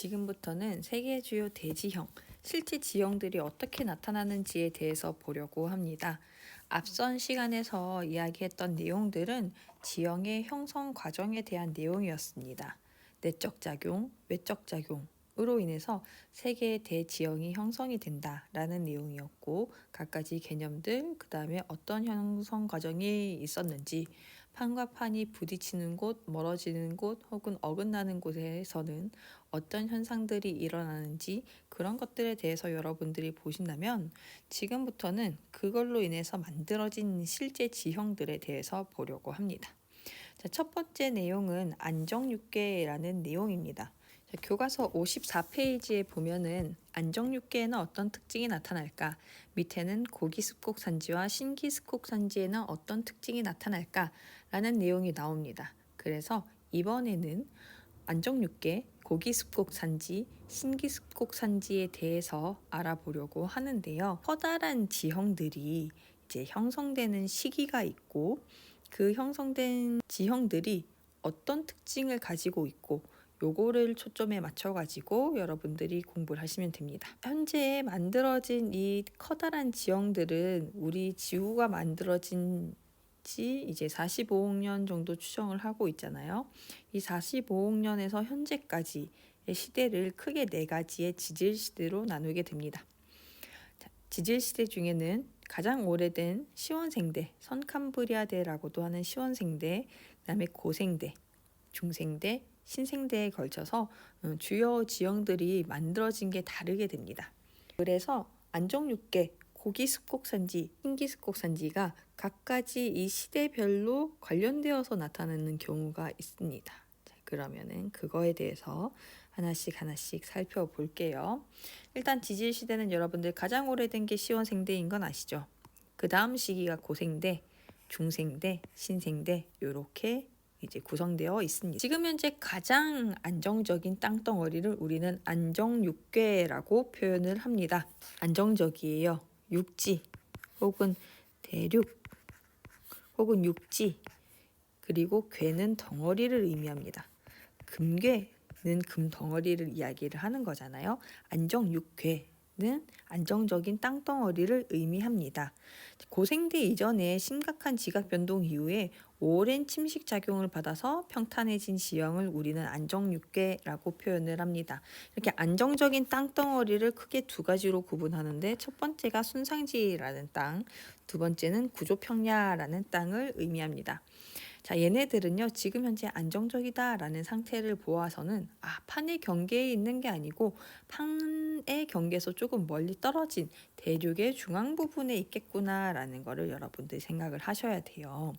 지금부터는 세계 주요 대지형, 실제 지형들이 어떻게 나타나는지에 대해서 보려고 합니다. 앞선 시간에서 이야기했던 내용들은 지형의 형성 과정에 대한 내용이었습니다. 내적 작용, 외적 작용으로 인해서 세 개의 대지형이 형성이 된다라는 내용이었고, 갖가지 개념들, 그 다음에 어떤 형성 과정이 있었는지, 판과 판이 부딪히는 곳, 멀어지는 곳, 혹은 어긋나는 곳에서는 어떤 현상들이 일어나는지 그런 것들에 대해서 여러분들이 보신다면, 지금부터는 그걸로 인해서 만들어진 실제 지형들에 대해서 보려고 합니다. 자, 첫 번째 내용은 안정육계라는 내용입니다. 자, 교과서 54페이지에 보면은 안정육계에는 어떤 특징이 나타날까? 밑에는 고기습곡 산지와 신기습곡 산지에는 어떤 특징이 나타날까? 라는 내용이 나옵니다. 그래서 이번에는 안정육계, 고기습곡 산지, 신기습곡 산지에 대해서 알아보려고 하는데요. 커다란 지형들이 이제 형성되는 시기가 있고, 그 형성된 지형들이 어떤 특징을 가지고 있고, 요거를 초점에 맞춰가지고 여러분들이 공부를 하시면 됩니다. 현재 만들어진 이 커다란 지형들은 우리 지구가 만들어진 지 이제 45억 년 정도 추정을 하고 있잖아요. 이 45억 년에서 현재까지의 시대를 크게 네 가지의 지질 시대로 나누게 됩니다. 지질 시대 중에는 가장 오래된 시원생대, 선캄브리아대라고도 하는 시원생대, 그다음에 고생대, 중생대, 신생대에 걸쳐서 주요 지형들이 만들어진 게 다르게 됩니다. 그래서 안정육계, 고기습곡산지, 신기습곡산지가 각가지 이 시대별로 관련되어서 나타나는 경우가 있습니다. 자, 그러면은 그거에 대해서 하나씩 살펴볼게요. 일단 지질 시대는 여러분들 가장 오래된 게 시원생대인 건 아시죠? 그 다음 시기가 고생대, 중생대, 신생대 이렇게 이제 구성되어 있습니다. 지금 현재 가장 안정적인 땅덩어리를 우리는 안정육괴라고 표현을 합니다. 안정적이에요. 육지 혹은 대륙 혹은 육지, 그리고 괴는 덩어리를 의미합니다. 금괴는 금덩어리를 이야기를 하는 거잖아요. 안정육괴는 안정적인 땅덩어리를 의미합니다. 고생대 이전에 심각한 지각 변동 이후에 오랜 침식 작용을 받아서 평탄해진 지형을 우리는 안정육괴라고 표현을 합니다. 이렇게 안정적인 땅덩어리를 크게 두 가지로 구분하는데, 첫 번째가 순상지라는 땅, 두 번째는 구조평야라는 땅을 의미합니다. 자, 얘네들은요, 지금 현재 안정적이다라는 상태를 보아서는 판의 경계에 있는 게 아니고 판의 경계에서 조금 멀리 떨어진 대륙의 중앙 부분에 있겠구나라는 거를 여러분들이 생각을 하셔야 돼요.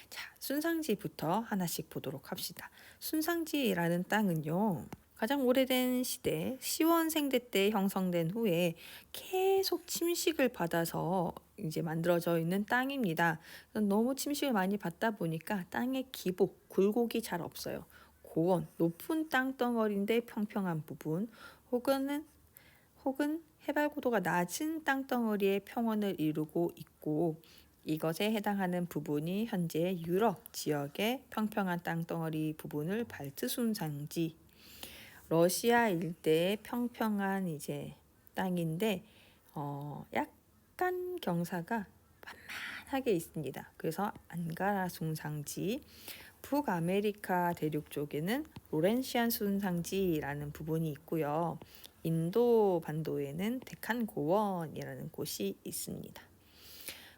자, 순상지부터 하나씩 보도록 합시다. 순상지라는 땅은요, 가장 오래된 시대, 시원생대 때 형성된 후에 계속 침식을 받아서 이제 만들어져 있는 땅입니다. 너무 침식을 많이 받다 보니까 땅의 기복, 굴곡이 잘 없어요. 고원, 높은 땅덩어리인데 평평한 부분, 혹은 해발 고도가 낮은 땅덩어리의 평원을 이루고 있고, 이것에 해당하는 부분이 현재 유럽 지역의 평평한 땅덩어리 부분을 발트순상지, 러시아 일대의 평평한 이제 땅인데 약간 경사가 만만하게 있습니다. 그래서 안가라 순상지, 북아메리카 대륙 쪽에는 로렌시안 순상지라는 부분이 있고요. 인도 반도에는 데칸 고원이라는 곳이 있습니다.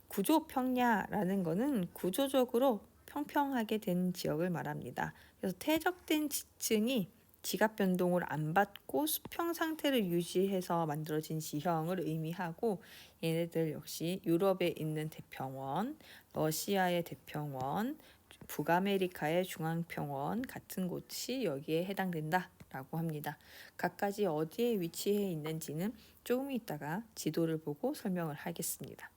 구조평야라는 것은 구조적으로 평평하게 된 지역을 말합니다. 그래서 퇴적된 지층이 지각 변동을 안 받고 수평 상태를 유지해서 만들어진 지형을 의미하고, 얘네들 역시 유럽에 있는 대평원, 러시아의 대평원, 북아메리카의 중앙평원 같은 곳이 여기에 해당된다라고 합니다. 각가지 어디에 위치해 있는지는 조금 있다가 지도를 보고 설명을 하겠습니다.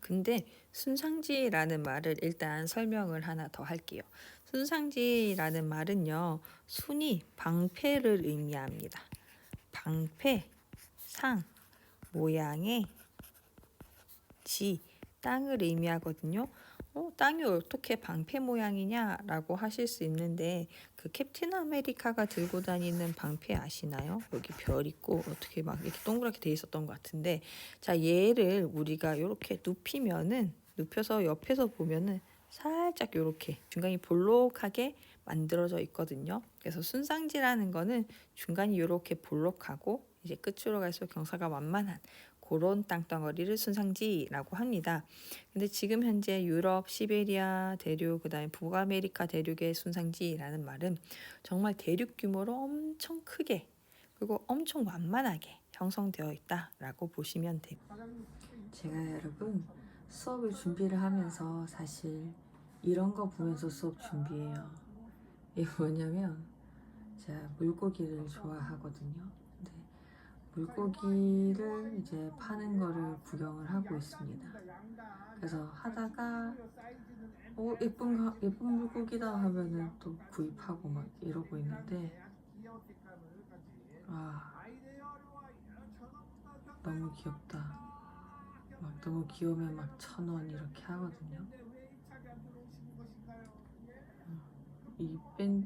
근데 순상지라는 말을 일단 설명을 하나 더 할게요. 순상지라는 말은요, 순이 방패를 의미합니다. 방패, 상, 모양의 지, 땅을 의미하거든요. 땅이 어떻게 방패 모양이냐라고 하실 수 있는데 그 캡틴 아메리카가 들고 다니는 방패 아시나요? 여기 별 있고 어떻게 막 이렇게 동그랗게 돼 있었던 것 같은데 자 얘를 우리가 이렇게 눕혀서 옆에서 보면은 살짝 이렇게 중간이 볼록하게 만들어져 있거든요. 그래서 순상지라는 거는 중간이 이렇게 볼록하고 이제 끝으로 갈수록 경사가 완만한 그런 땅덩어리를 순상지라고 합니다. 근데 지금 현재 유럽, 시베리아 대륙, 그다음에 북아메리카 대륙의 순상지라는 말은 정말 대륙 규모로 엄청 크게 그리고 엄청 완만하게 형성되어 있다라고 보시면 돼요. 제가 여러분 수업을 준비를 하면서 사실 이런 거 보면서 수업 준비해요. 이게 뭐냐면 제가 물고기를 좋아하거든요. 근데 물고기를 이제 파는 거를 구경을 하고 있습니다. 그래서 하다가 예쁜 물고기다 하면은 또 구입하고 막 이러고 있는데 너무 귀엽다. 막 너무 귀여우면 막 1,000원 이렇게 하거든요.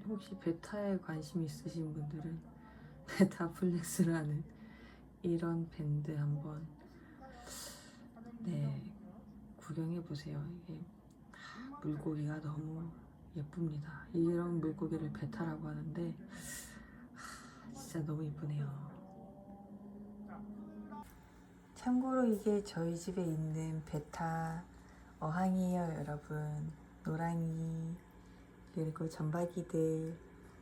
혹시 베타에 관심 있으신 분들은 베타 플렉스라는 이런 밴드 한번 구경해 보세요. 이게 물고기가 너무 예쁩니다. 이런 물고기를 베타라고 하는데 진짜 너무 예쁘네요. 참고로 이게 저희 집에 있는 베타 어항이에요, 여러분. 노랑이 그리고 점박이들,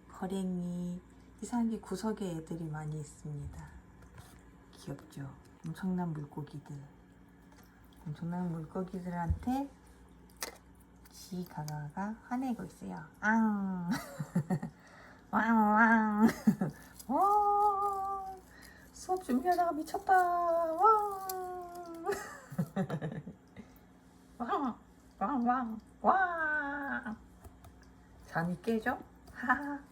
거랭이 이상하게 구석에 애들이 많이 있습니다. 귀엽죠? 엄청난 물고기들한테 지 가가가 화내고 있어요. 앙 왕왕 와 수업 준비하다가 미쳤다. 왕왕왕왕 잠이 깨죠? 하하.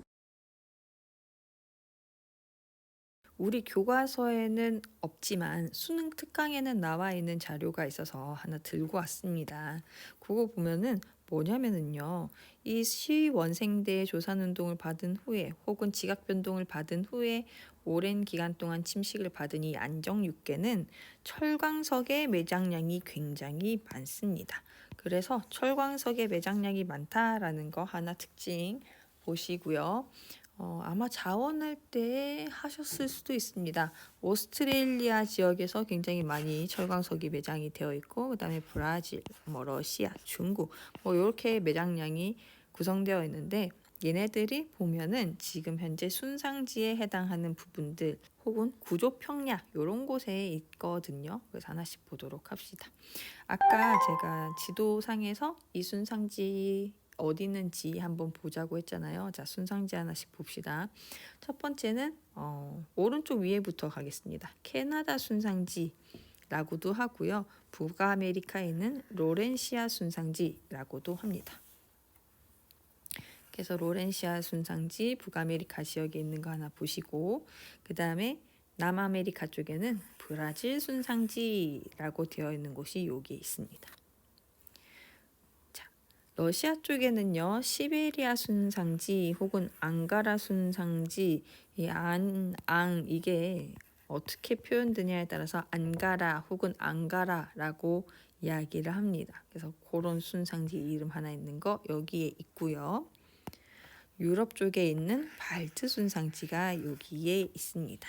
우리 교과서에는 없지만 수능 특강에는 나와 있는 자료가 있어서 하나 들고 왔습니다. 그거 보면은 뭐냐면은요. 이 시원생대 조산운동을 받은 후에 혹은 지각변동을 받은 후에 오랜 기간 동안 침식을 받은 이 안정육계는 철광석의 매장량이 굉장히 많습니다. 그래서 철광석의 매장량이 많다라는 거 하나 특징 보시고요. 아마 자원할 때 하셨을 수도 있습니다. 오스트레일리아 지역에서 굉장히 많이 철광석이 매장이 되어 있고 그다음에 브라질, 러시아, 중국 이렇게 매장량이 구성되어 있는데 얘네들이 보면은 지금 현재 순상지에 해당하는 부분들 혹은 구조평야 이런 곳에 있거든요. 그래서 하나씩 보도록 합시다. 아까 제가 지도상에서 이 순상지 어디 있는지 한번 보자고 했잖아요. 자, 순상지 하나씩 봅시다. 첫 번째는 오른쪽 위에부터 가겠습니다. 캐나다 순상지라고도 하고요. 북아메리카에 있는 로렌시아 순상지라고도 합니다. 그래서 로렌시아 순상지 북아메리카 지역에 있는 거 하나 보시고 그 다음에 남아메리카 쪽에는 브라질 순상지라고 되어 있는 곳이 여기 있습니다. 자, 러시아 쪽에는요 시베리아 순상지 혹은 앙가라 순상지 이게 어떻게 표현되냐에 따라서 안가라 혹은 앙가라라고 이야기를 합니다. 그래서 그런 순상지 이름 하나 있는 거 여기에 있고요. 유럽 쪽에 있는 발트 순상지가 여기에 있습니다.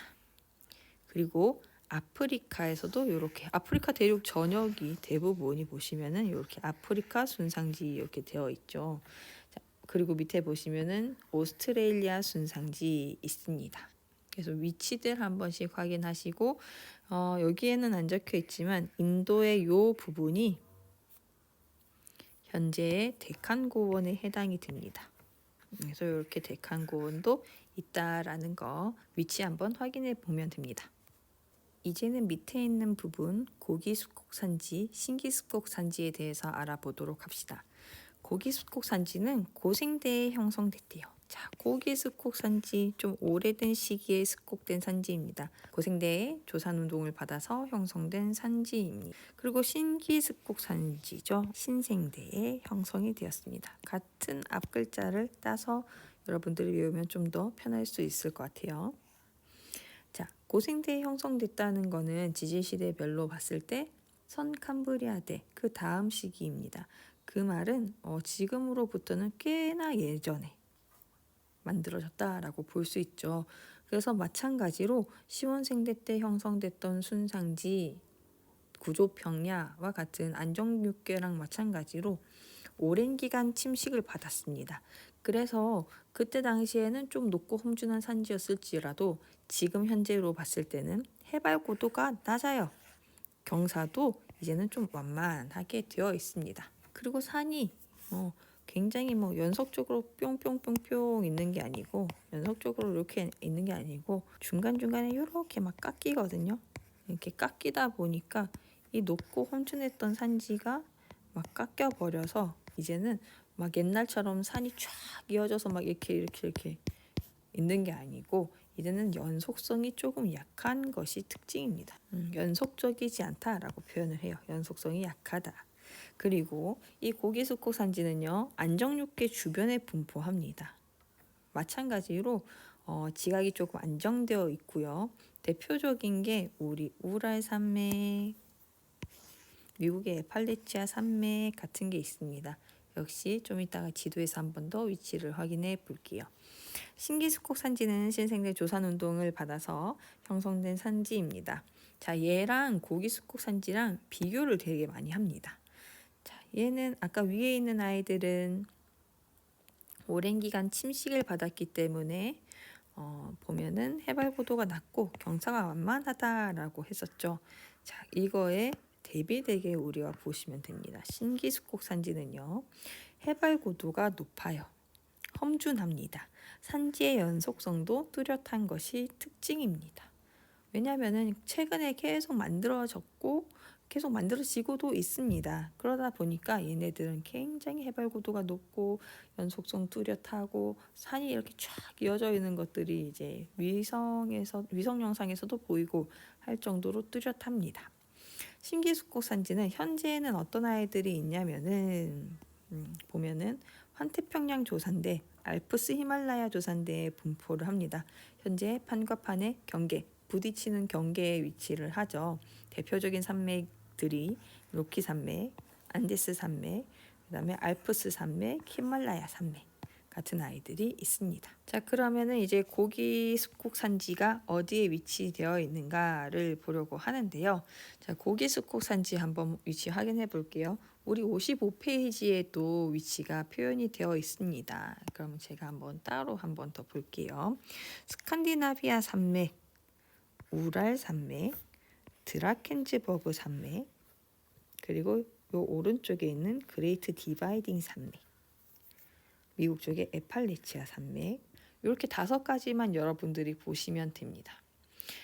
그리고 아프리카에서도 이렇게 아프리카 대륙 전역이 대부분이 보시면은 이렇게 아프리카 순상지 이렇게 되어 있죠. 자, 그리고 밑에 보시면은 오스트레일리아 순상지 있습니다. 그래서 위치들 한 번씩 확인하시고 여기에는 안 적혀 있지만 인도의 요 부분이 현재의 데칸 고원에 해당이 됩니다. 그래서 이렇게 데칸 고원도 있다라는 거 위치 한번 확인해 보면 됩니다. 이제는 밑에 있는 부분 고기숲곡산지, 신기숲곡산지에 대해서 알아보도록 합시다. 고기숲곡산지는 고생대에 형성됐대요. 자, 고기 습곡 산지, 좀 오래된 시기에 습곡된 산지입니다. 고생대의 조산운동을 받아서 형성된 산지입니다. 그리고 신기 습곡 산지죠. 신생대에 형성이 되었습니다. 같은 앞글자를 따서 여러분들이 외우면 좀 더 편할 수 있을 것 같아요. 자, 고생대에 형성됐다는 거는 지질시대별로 봤을 때 선캄브리아대 그 다음 시기입니다. 그 말은 지금으로부터는 꽤나 예전에 만들어졌다라고 볼 수 있죠. 그래서 마찬가지로 시원생대 때 형성됐던 순상지, 구조평야와 같은 안정육괴랑 마찬가지로 오랜 기간 침식을 받았습니다. 그래서 그때 당시에는 좀 높고 험준한 산지였을지라도 지금 현재로 봤을 때는 해발 고도가 낮아요. 경사도 이제는 좀 완만하게 되어 있습니다. 그리고 산이 굉장히 연속적으로 뿅뿅뿅뿅 있는 게 아니고 연속적으로 이렇게 있는 게 아니고 중간중간에 이렇게 막 깎이거든요. 이렇게 깎이다 보니까 이 높고 험준했던 산지가 막 깎여 버려서 이제는 막 옛날처럼 산이 쫙 이어져서 막 이렇게 있는 게 아니고 이제는 연속성이 조금 약한 것이 특징입니다. 연속적이지 않다라고 표현을 해요. 연속성이 약하다. 그리고 이 고기숙고 산지는요, 안정육계 주변에 분포합니다. 마찬가지로 지각이 조금 안정되어 있고요. 대표적인 게 우리 우랄 산맥, 미국의 에팔레치아 산맥 같은 게 있습니다. 역시 좀 이따가 지도에서 한 번 더 위치를 확인해 볼게요. 신기숙곡 산지는 신생대 조산운동을 받아서 형성된 산지입니다. 자, 얘랑 고기숙곡 산지랑 비교를 되게 많이 합니다. 자, 얘는 아까 위에 있는 아이들은 오랜 기간 침식을 받았기 때문에 보면은 해발 고도가 낮고 경사가 완만하다라고 했었죠. 자, 이거에 대비되게 우리가 보시면 됩니다. 신기숙곡 산지는요, 해발 고도가 높아요. 험준합니다. 산지의 연속성도 뚜렷한 것이 특징입니다. 왜냐하면 최근에 계속 만들어졌고 계속 만들어지고도 있습니다. 그러다 보니까 얘네들은 굉장히 해발 고도가 높고 연속성 뚜렷하고 산이 이렇게 쫙 이어져 있는 것들이 이제 위성 영상에서도 보이고 할 정도로 뚜렷합니다. 신기숙곡 산지는 현재에는 어떤 아이들이 있냐면은 보면은 환태평양 조산대, 알프스 히말라야 조산대에 분포를 합니다. 현재 판과 판의 경계, 부딪히는 경계에 위치를 하죠. 대표적인 산맥들이 로키 산맥, 안데스 산맥, 그다음에 알프스 산맥, 히말라야 산맥 같은 아이들이 있습니다. 자, 그러면은 이제 고기 습곡 산지가 어디에 위치되어 있는가를 보려고 하는데요. 자, 고기 습곡 산지 한번 위치 확인해 볼게요. 우리 55페이지에도 위치가 표현이 되어 있습니다. 그럼 제가 한번 따로 한번 더 볼게요. 스칸디나비아 산맥, 우랄 산맥, 드라켄즈버그 산맥, 그리고 요 오른쪽에 있는 그레이트 디바이딩 산맥, 미국 쪽의 에팔레치아 산맥, 이렇게 5가지만 여러분들이 보시면 됩니다.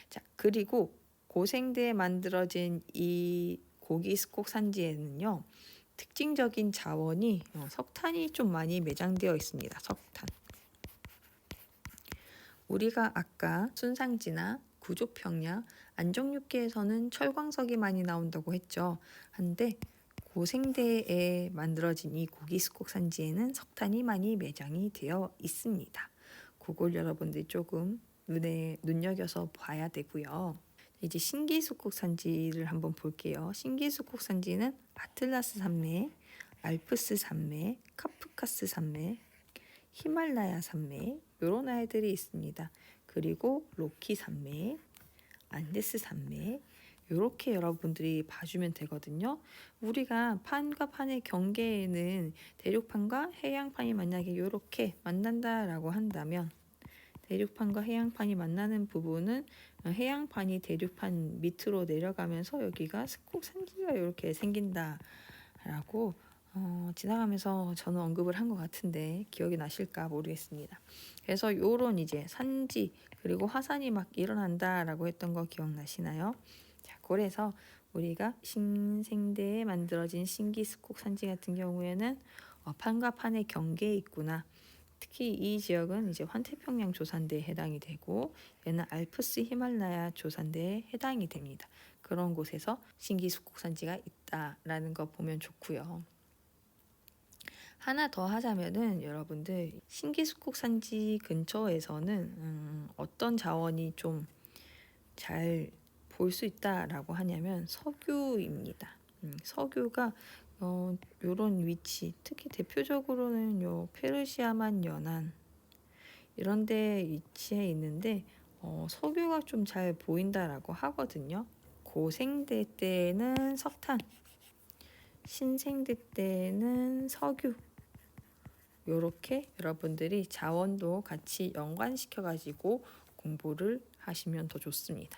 자, 그리고 고생대에 만들어진 이 고기스콕 산지에는요, 특징적인 자원이 석탄이 좀 많이 매장되어 있습니다. 석탄. 우리가 아까 순상지나 구조평야, 안정육계에서는 철광석이 많이 나온다고 했죠. 한데 고생대에 만들어진 이 고기스콕 산지에는 석탄이 많이 매장이 되어 있습니다. 그걸 여러분들이 조금 눈여겨서 봐야 되고요. 이제 신기숙곡 산지를 한번 볼게요. 신기숙곡 산지는 아틀라스 산맥, 알프스 산맥, 카프카스 산맥, 히말라야 산맥 이런 아이들이 있습니다. 그리고 로키 산맥, 안데스 산맥 이렇게 여러분들이 봐주면 되거든요. 우리가 판과 판의 경계에는 대륙판과 해양판이 만약에 이렇게 만난다라고 한다면 대륙판과 해양판이 만나는 부분은 해양판이 대륙판 밑으로 내려가면서 여기가 스콕 산지가 이렇게 생긴다라고 지나가면서 저는 언급을 한 것 같은데 기억이 나실까 모르겠습니다. 그래서 요런 이제 산지 그리고 화산이 막 일어난다라고 했던 거 기억나시나요? 자, 그래서 우리가 신생대에 만들어진 신기스콕 산지 같은 경우에는 판과 판의 경계에 있구나. 특히 이 지역은 이제 환태평양 조산대에 해당이 되고 얘는 알프스 히말라야 조산대에 해당이 됩니다. 그런 곳에서 신기숙국산지가 있다라는 거 보면 좋고요. 하나 더 하자면은 여러분들 신기숙국산지 근처에서는 어떤 자원이 좀 잘 볼 수 있다라고 하냐면 석유입니다. 석유가 요런 위치, 특히 대표적으로는 요 페르시아만 연안 이런 데 위치해 있는데 석유가 좀 잘 보인다라고 하거든요. 고생대 때는 석탄, 신생대 때는 석유. 요렇게 여러분들이 자원도 같이 연관시켜 가지고 공부를 하시면 더 좋습니다.